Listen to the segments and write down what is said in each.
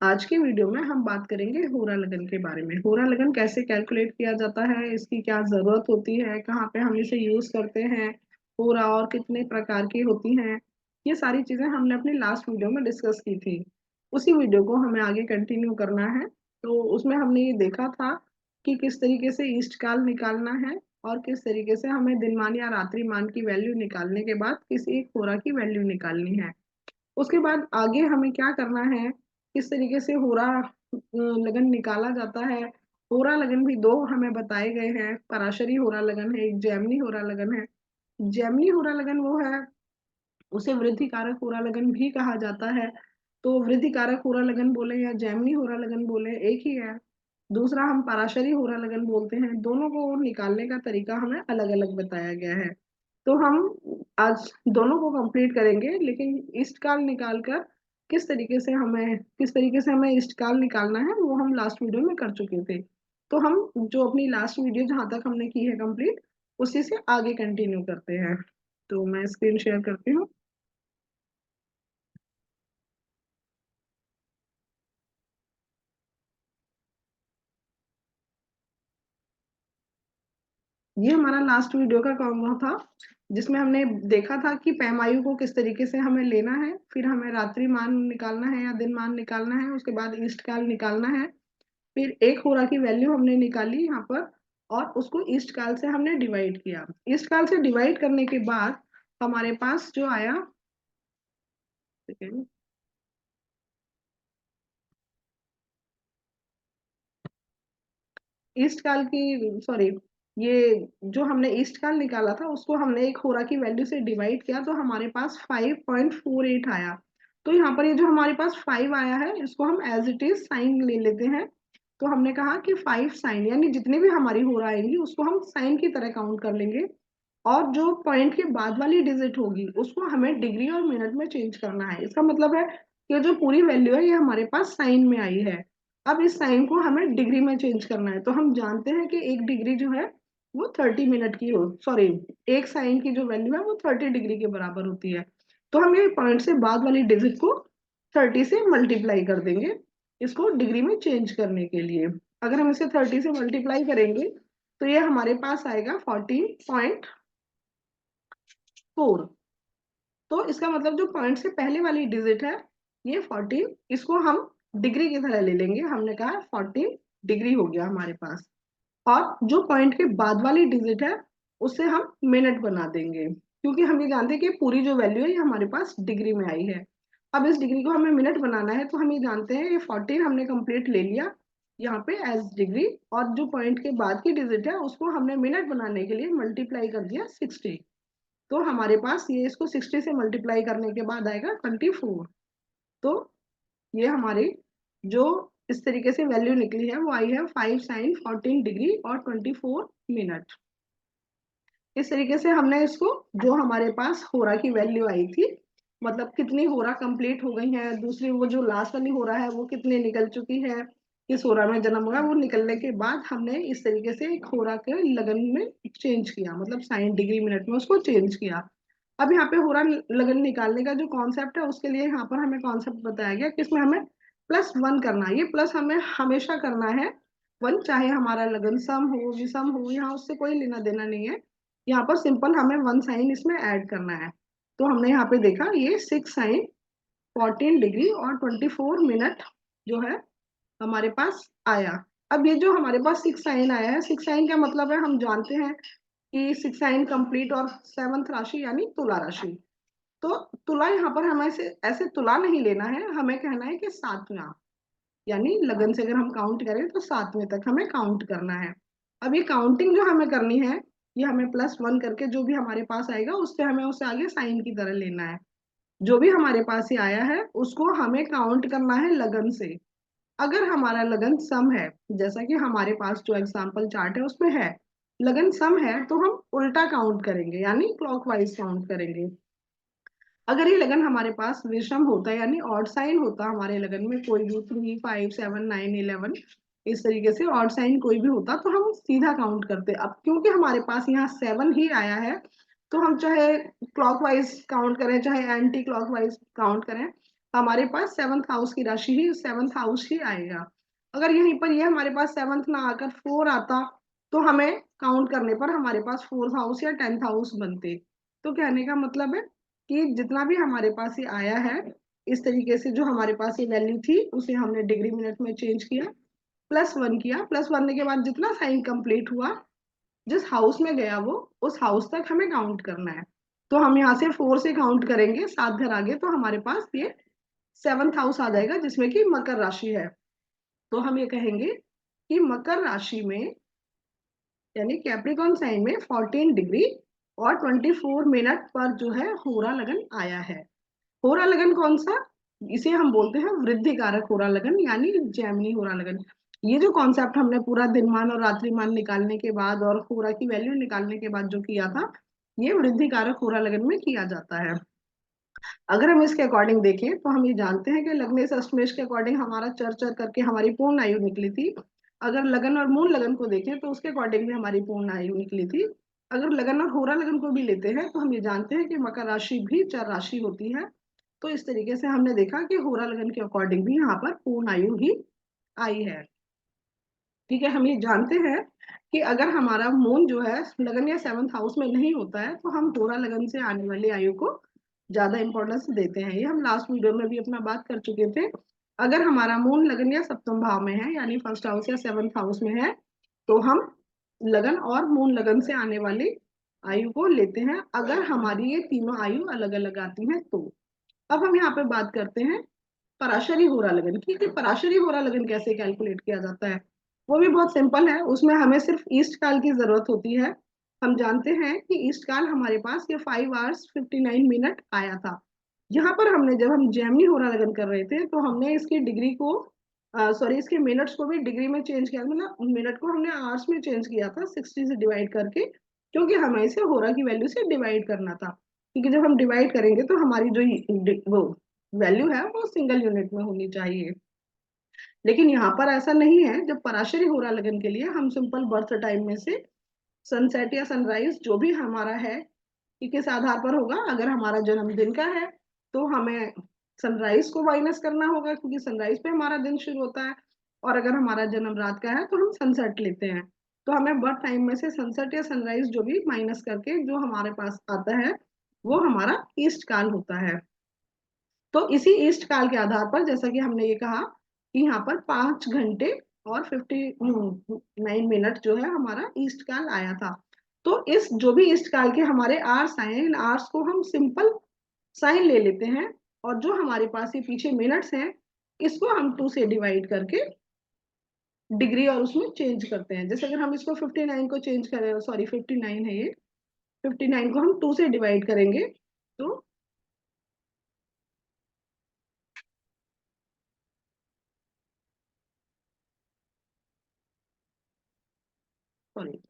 आज के वीडियो में हम बात करेंगे होरा लगन के बारे में। होरा लगन कैसे कैलकुलेट किया जाता है, इसकी क्या जरूरत होती है, कहाँ पे हम इसे यूज करते हैं, होरा और कितने प्रकार की होती हैं। ये सारी चीजें हमने अपनी लास्ट वीडियो में डिस्कस की थी। उसी वीडियो को हमें आगे कंटिन्यू करना है। तो उसमें हमने ये देखा था कि किस तरीके से ईस्ट काल निकालना है और किस तरीके से हमें दिनमान या रात्रि मान की वैल्यू निकालने के बाद किसी एक होरा की वैल्यू निकालनी है। उसके बाद आगे हमें क्या करना है, किस तरीके से होरा लगन निकाला जाता है। होरा लगन भी दो हमें बताए गए हैं, पराशरी होरा लगन है, एक जैमनी होरा लगन है। जैमनी होरा लगन वो है, उसे वृद्धि कारक होरा लगन भी कहा जाता है। तो वृद्धि कारक होरा लगन बोले या जैमनी होरा लगन बोले एक ही है। दूसरा हम पराशरी होरा लगन बोलते हैं। दोनों को निकालने का तरीका हमें अलग अलग बताया गया है। तो हम आज दोनों को कंप्लीट करेंगे, लेकिन इष्टकाल निकाल कर किस तरीके से हमें इष्टकाल निकालना है वो हम लास्ट वीडियो में कर चुके थे। तो हम जो अपनी लास्ट वीडियो जहां तक हमने की है कंप्लीट, उसी से आगे कंटिन्यू करते हैं। तो मैं स्क्रीन शेयर करती हूँ। ये हमारा लास्ट वीडियो का कॉम्बो था, जिसमें हमने देखा था कि पैमायु को किस तरीके से हमें लेना है, फिर हमें रात्रि मान निकालना है या दिन मान निकालना है, उसके बाद ईस्ट काल निकालना है। फिर एक होरा की वैल्यू हमने निकाली यहाँ पर, और उसको ईस्ट काल से हमने डिवाइड किया। ईस्ट काल से डिवाइड करने के बाद हमारे पास जो आया, ईस्ट काल की, सॉरी, ये जो हमने ईस्ट काल निकाला था उसको हमने एक होरा की वैल्यू से डिवाइड किया, तो हमारे पास 5.48 आया। तो यहाँ पर ये जो हमारे पास 5 आया है, इसको हम एज इट इज साइन ले लेते हैं। तो हमने कहा कि 5 साइन, यानी जितनी भी हमारी होरा आएंगी उसको हम साइन की तरह काउंट कर लेंगे। और जो पॉइंट के बाद वाली डिजिट होगी उसको हमें डिग्री और मिनट में चेंज करना है। इसका मतलब है कि जो पूरी वैल्यू है ये हमारे पास साइन में आई है। अब इस साइन को हमें डिग्री में चेंज करना है। तो हम जानते हैं कि एक डिग्री जो है वो 30 मिनट की हो, सॉरी, एक साइन की जो वैल्यू है वो 30 डिग्री के बराबर होती है। तो हम ये पॉइंट से बाद वाली डिजिट को 30 से मल्टीप्लाई कर देंगे, इसको डिग्री में चेंज करने के लिए। अगर हम इसे 30 से मल्टीप्लाई करेंगे तो ये हमारे पास आएगा 14.4। तो इसका मतलब जो पॉइंट से पहले वाली डिजिट है ये 14, इसको हम डिग्री की तरह ले लेंगे। हमने कहा 14 डिग्री हो गया हमारे पास। और जो पॉइंट के बाद वाली डिजिट है उसे हम मिनट बना देंगे, क्योंकि हम ये जानते हैं कि पूरी जो वैल्यू है ये हमारे पास डिग्री में आई है। अब इस डिग्री को हमें मिनट बनाना है, तो हम ये जानते हैं ये 14 हमने कंप्लीट ले लिया यहाँ पे एज डिग्री। और जो पॉइंट के बाद की डिजिट है उसको हमने मिनट बनाने के लिए मल्टीप्लाई कर दिया 60। तो हमारे पास ये, इसको 60 से मल्टीप्लाई करने के बाद आएगा 24। तो ये हमारी जो इस तरीके से वैल्यू निकली है वो आई है 5 sin 14 डिग्री और 24 मिनट। इस तरीके से हमने इसको, जो हमारे पास होरा की वैल्यू आई थी, मतलब कितनी होरा कंप्लीट हो गई है, दूसरी वो जो लास्ट वाली होरा है वो कितनी निकल चुकी है, किस होरा में जन्म हुआ, वो निकलने के बाद हमने इस तरीके से एक होरा के लगन में चेंज किया, मतलब साइन डिग्री मिनट में उसको चेंज किया। अब यहाँ पे होरा लगन निकालने का जो कॉन्सेप्ट है उसके लिए यहाँ पर हमें कॉन्सेप्ट बताया गया कि इसमें हमें +1 करना है। ये प्लस हमें हमेशा करना है, 1, चाहे हमारा लगन सम हो विषम हो, यहाँ उससे कोई लेना देना नहीं है। यहाँ पर सिंपल हमें 1 साइन इसमें ऐड करना है। तो हमने यहाँ पे देखा ये 6 sin 14 डिग्री और 24 मिनट जो है हमारे पास आया। अब ये जो हमारे पास 6 साइन आया है, 6 साइन का मतलब है, हम जानते हैं कि 6 साइन कंप्लीट और सेवंथ राशि यानी तुला राशि। तो तुला यहाँ पर हमें से ऐसे तुला नहीं लेना है, हमें कहना है कि सातवां, यानी लगन से अगर हम काउंट करें तो सातवें तक हमें काउंट करना है। अब ये काउंटिंग जो हमें करनी है, ये हमें +1 करके जो भी हमारे पास आएगा उस पे हमें उसे आगे साइन की तरह लेना है। जो भी हमारे पास ये आया है उसको हमें काउंट करना है लगन से। अगर हमारा लगन सम है, जैसा कि हमारे पास जो एग्जाम्पल चार्ट है उसमें है, लगन सम है तो हम उल्टा काउंट करेंगे, यानी क्लॉकवाइज काउंट करेंगे। अगर ये लगन हमारे पास विषम होता है, यानी ऑड साइन होता हमारे लगन में, कोई भी 3, 5, 7, 9, 11, इस तरीके से ऑड साइन कोई भी होता तो हम सीधा काउंट करते। अब क्योंकि हमारे पास यहाँ 7 ही आया है, तो हम चाहे क्लॉकवाइज काउंट करें चाहे एंटी क्लॉकवाइज काउंट करें, हमारे पास सेवंथ हाउस की राशि ही सेवंथ हाउस ही आएगा। अगर यहीं पर ये हमारे पास सेवंथ ना आकर 4 आता, तो हमें काउंट करने पर हमारे पास फोर्थ हाउस या 10th हाउस बनते। तो कहने का मतलब है कि जितना भी हमारे पास ये आया है, इस तरीके से जो हमारे पास ये वैल्यू थी उसे हमने डिग्री मिनट में चेंज किया, +1 किया, +1 के बाद जितना साइन कंप्लीट हुआ, जिस हाउस में गया वो, उस हाउस तक हमें काउंट करना है। तो हम यहाँ से 4 से काउंट करेंगे 7 घर आगे, तो हमारे पास ये सेवंथ हाउस आ जाएगा जिसमें कि मकर राशि है। तो हम ये कहेंगे कि मकर राशि में यानी कैप्रिकॉर्न साइन में 14 डिग्री और 24 मिनट पर जो है होरा लगन आया है। होरा लगन कौन सा? इसे हम बोलते हैं वृद्धि कारक होरा लगन यानी जैमिनी होरा लगन। ये जो कॉन्सेप्ट हमने पूरा दिनमान और रात्रिमान निकालने के बाद और होरा की वैल्यू निकालने के बाद जो किया था, ये वृद्धि कारक होरा लगन में किया जाता है। अगर हम इसके अकॉर्डिंग देखें तो हम ये जानते हैं कि लग्नेश अष्टमेश के अकॉर्डिंग हमारा चर चर करके हमारी पूर्ण आयु निकली थी। अगर लगन और मूल लगन को देखें तो उसके अकॉर्डिंग भी हमारी पूर्ण आयु निकली थी। अगर लगन और होरा लगन को भी लेते हैं तो हम ये जानते हैं कि मकर राशि भी चर राशि होती है। तो इस तरीके से हमने देखा कि होरा लगन के अकॉर्डिंग भी यहाँ पर पूर्ण आयु ही आई है। ठीक है, हम ये जानते हैं कि अगर हमारा मून जो है लगन या सेवंथ हाउस में नहीं होता है तो हम होरा लगन से आने वाली आयु को ज्यादा इंपॉर्टेंस देते हैं। ये हम लास्ट वीडियो में भी अपना बात कर चुके थे। अगर हमारा मून लगन या सप्तम भाव में है यानी फर्स्ट हाउस या सेवंथ हाउस में है, तो हम लगन और मून लगन से आने वाली आयु को लेते हैं, अगर हमारी ये तीनों आयु अलग अलग आती हैं तो। अब हम यहाँ पे बात करते हैं पराशरी होरा लगन की, कि पराशरी होरा लगन कैसे कैलकुलेट किया जाता है। वो भी बहुत सिंपल है, उसमें हमें सिर्फ ईस्ट काल की जरूरत होती है। हम जानते हैं कि ईस्ट काल हमारे पास ये 5 hours 59 minutes आया था। यहाँ पर हमने जब हम जेमिनी होरा लगन कर रहे थे तो हमने इसकी डिग्री को सॉरी इसके मिनट्स को भी डिग्री में चेंज किया, मतलब मिनट को हमने आवर्स में चेंज किया था 60 से डिवाइड करके, क्योंकि हमें इसे होरा की वैल्यू से डिवाइड करना था। क्योंकि जब हम डिवाइड करेंगे तो हमारी जो वो वैल्यू है वो सिंगल यूनिट में होनी चाहिए। लेकिन यहाँ पर ऐसा नहीं है। जब पराशरी होरा लगन के लिए हम सिंपल बर्थ टाइम में से सनसेट या सनराइज जो भी हमारा है कि किस आधार पर होगा, अगर हमारा जन्मदिन का है तो हमें सनराइज को माइनस करना होगा क्योंकि सनराइज पे हमारा दिन शुरू होता है, और अगर हमारा जन्म रात का है तो हम सनसेट लेते हैं। तो हमें बर्थ टाइम में से सनसेट या सनराइज जो भी माइनस करके जो हमारे पास आता है वो हमारा ईस्ट काल होता है। तो इसी ईस्ट काल के आधार पर जैसा कि हमने ये कहा कि यहाँ पर 5 घंटे और 59 मिनट जो है हमारा ईस्ट काल आया था। तो इस जो भी ईस्ट काल के हमारे आर्स आए हैं, इन आर्स को हम सिंपल साइन ले लेते हैं, और जो हमारे पास ये पीछे मिनट्स हैं इसको हम 2 से डिवाइड करके डिग्री और उसमें चेंज करते हैं। जैसे अगर हम इसको 59 को चेंज करें, सॉरी 59 है ये, 59 को हम 2 से डिवाइड करेंगे तो सॉरी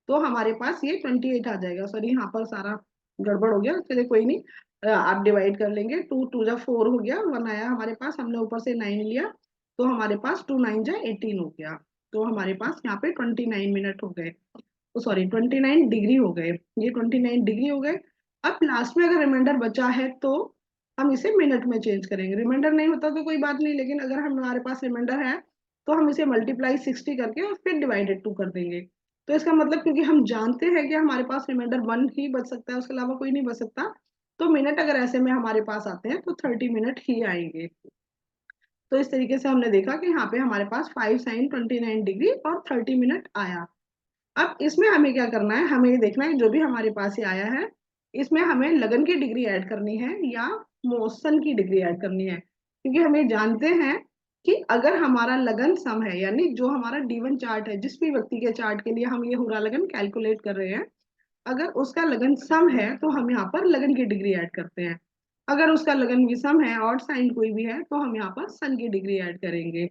तो हमारे पास ये 28 आ जाएगा। सॉरी यहाँ पर सारा गड़बड़ हो गया, चलिए कोई नहीं। आप डिवाइड कर लेंगे, 2 2 जा 4 हो गया, 1 आया हमारे पास, हमने ऊपर से 9 लिया, तो हमारे पास 2 9 जा 18 हो गया। तो हमारे पास यहाँ पे 29 मिनट हो गए, तो सॉरी 29 डिग्री हो गए, ये 29 डिग्री हो गए। अब लास्ट में अगर रिमाइंडर बचा है तो हम इसे मिनट में चेंज करेंगे। रिमाइंडर नहीं होता तो कोई बात नहीं, लेकिन अगर हमारे पास रिमाइंडर है तो हम इसे मल्टीप्लाई 60 करके और फिर डिवाइडेड 2 कर देंगे। तो इसका मतलब क्योंकि हम जानते हैं कि हमारे पास रिमाइंडर 1 ही बच सकता है, उसके अलावा कोई नहीं बच सकता, तो मिनट अगर ऐसे में हमारे पास आते हैं तो 30 मिनट ही आएंगे। तो इस तरीके से हमने देखा कि यहाँ पे हमारे पास 5 sin 29 डिग्री और 30 मिनट आया। अब इसमें हमें क्या करना है, हमें ये देखना है जो भी हमारे पास ये आया है इसमें हमें लगन की डिग्री ऐड करनी है या मौसन की डिग्री ऐड करनी है। क्योंकि हम ये जानते हैं कि अगर हमारा लगन सम है, यानी जो हमारा D1 चार्ट है, जिस भी व्यक्ति के चार्ट के लिए हम ये हुरा लगन कैलकुलेट कर रहे हैं, अगर उसका लगन सम है तो हम यहाँ पर लगन की डिग्री ऐड करते हैं। अगर उसका लगन विषम है, ऑड साइन कोई भी है, तो हम यहाँ पर सन की डिग्री ऐड करेंगे।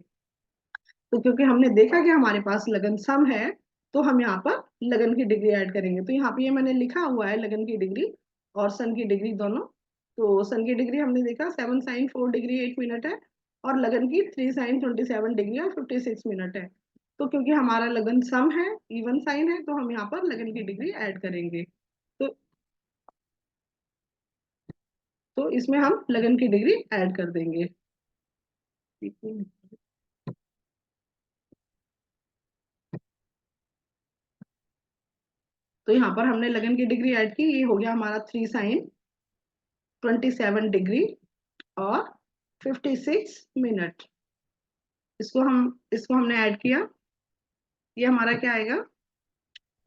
तो क्योंकि हमने देखा कि हमारे पास लगन सम है तो हम यहाँ पर लगन की डिग्री ऐड करेंगे। तो यहाँ पे ये मैंने लिखा हुआ है लगन की डिग्री और सन की डिग्री दोनों। तो सन की डिग्री हमने देखा 7 sin 4 डिग्री 8 मिनट है, और लगन की 3 sin 27 डिग्री और 56 मिनट है। तो क्योंकि हमारा लगन सम है, इवन साइन है, तो हम यहाँ पर लगन की डिग्री ऐड करेंगे। तो तो इसमें हम लगन की डिग्री ऐड कर देंगे। तो यहाँ पर हमने लगन की डिग्री ऐड की, ये हो गया हमारा 3 sin 27 डिग्री और 56 मिनट। इसको हमने ऐड किया, ये हमारा क्या आएगा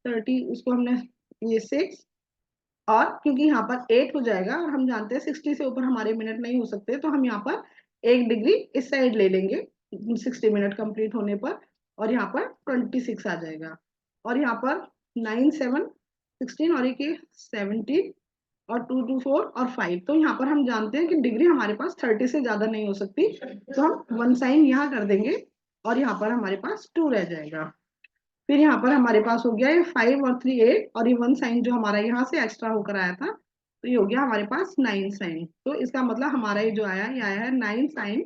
30, इसको हमने ये 6, और क्योंकि यहाँ पर 8 हो जाएगा और हम जानते हैं 60 से ऊपर हमारे मिनट नहीं हो सकते, तो हम यहाँ पर 1 डिग्री इस साइड ले लेंगे 60 मिनट कंप्लीट होने पर, और यहाँ पर 26 आ जाएगा। और यहाँ पर 9 7 16 और एक 17 और 2 2 4 और 5, तो यहाँ पर हम जानते हैं कि डिग्री हमारे पास 30 से ज्यादा नहीं हो सकती, तो हम 1 साइन यहाँ कर देंगे और यहाँ पर हमारे पास 2 रह जाएगा। फिर यहाँ पर हमारे पास हो गया ये 5 और 3 8, और ये 1 साइन जो हमारा यहाँ से एक्स्ट्रा होकर आया था, तो ये हो गया हमारे पास 9 साइन। तो इसका मतलब हमारा ये जो आया, ये आया है 9 sin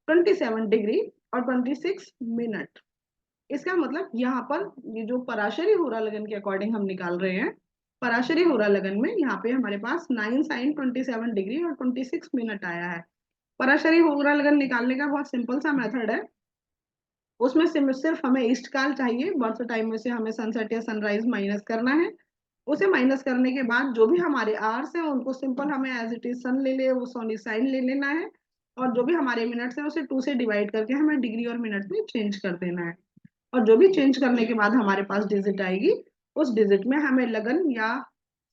27 डिग्री और 26 मिनट। इसका मतलब यहाँ पर ये जो पराशरी होरा लगन के अकॉर्डिंग हम निकाल रहे हैं, पराशरी होरा लगन में यहाँ पे हमारे पास 9 sin 27 डिग्री और 26 मिनट आया है। पराशरी होरा लगन निकालने का बहुत सिंपल सा मेथड है। उसमें सिर्फ हमें ईस्ट काल चाहिए, बर्थ टाइम में से हमें सनसेट या सनराइज माइनस करना है। उसे माइनस करने के बाद जो भी हमारे आवर्स हैं उनको सिंपल हमें एज इट इज सन ले ले, वो सोनी साइन ले लेना है, और जो भी हमारे मिनट्स हैं उसे 2 से डिवाइड करके हमें डिग्री और मिनट में चेंज कर देना है। और जो भी चेंज करने के बाद हमारे पास डिजिट आएगी, उस डिजिट में हमें लगन या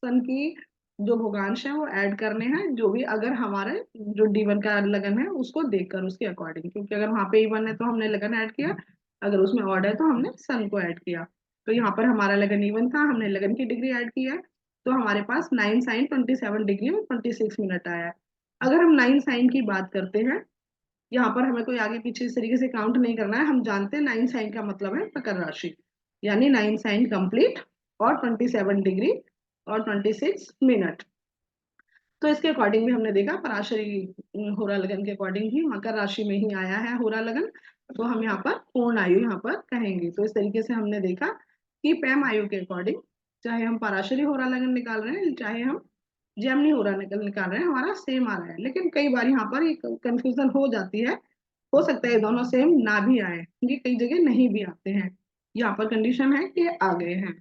सन की जो भोगांश है वो ऐड करने हैं, जो भी अगर हमारे जो D1 का लगन है उसको देखकर उसके अकॉर्डिंग, क्योंकि अगर वहां पे E1 है तो हमने लगन ऐड किया, अगर उसमें ऑड है तो हमने सन को ऐड किया। तो यहाँ पर हमारा लगन E1 था, हमने लगन की डिग्री ऐड की है, तो हमारे पास 9 sin 27 डिग्री और 26 मिनट आया है। अगर हम 9 साइन की बात करते हैं, यहाँ पर हमें कोई आगे पीछे इस तरीके से काउंट नहीं करना है, हम जानते हैं 9 साइन का मतलब है मकर राशि, यानी 9 साइन कंप्लीट और 27 डिग्री और 26 मिनट। तो इसके अकॉर्डिंग भी हमने देखा पराशरी होरा लगन के अकॉर्डिंग ही मकर राशि में ही आया है होरा लगन, तो हम यहाँ पर पूर्ण आयु यहाँ पर कहेंगे। तो इस तरीके से हमने देखा कि पैम आयु के अकॉर्डिंग, चाहे हम पराशरी होरा लगन निकाल रहे हैं चाहे हम जेमनी होरा निकाल रहे हैं, हमारा सेम आ रहा है। लेकिन कई बार यहाँ पर कंफ्यूजन हो जाती है, हो सकता है दोनों सेम ना भी आए, ये कई जगह नहीं भी आते हैं, यहाँ पर कंडीशन है कि आ गए हैं।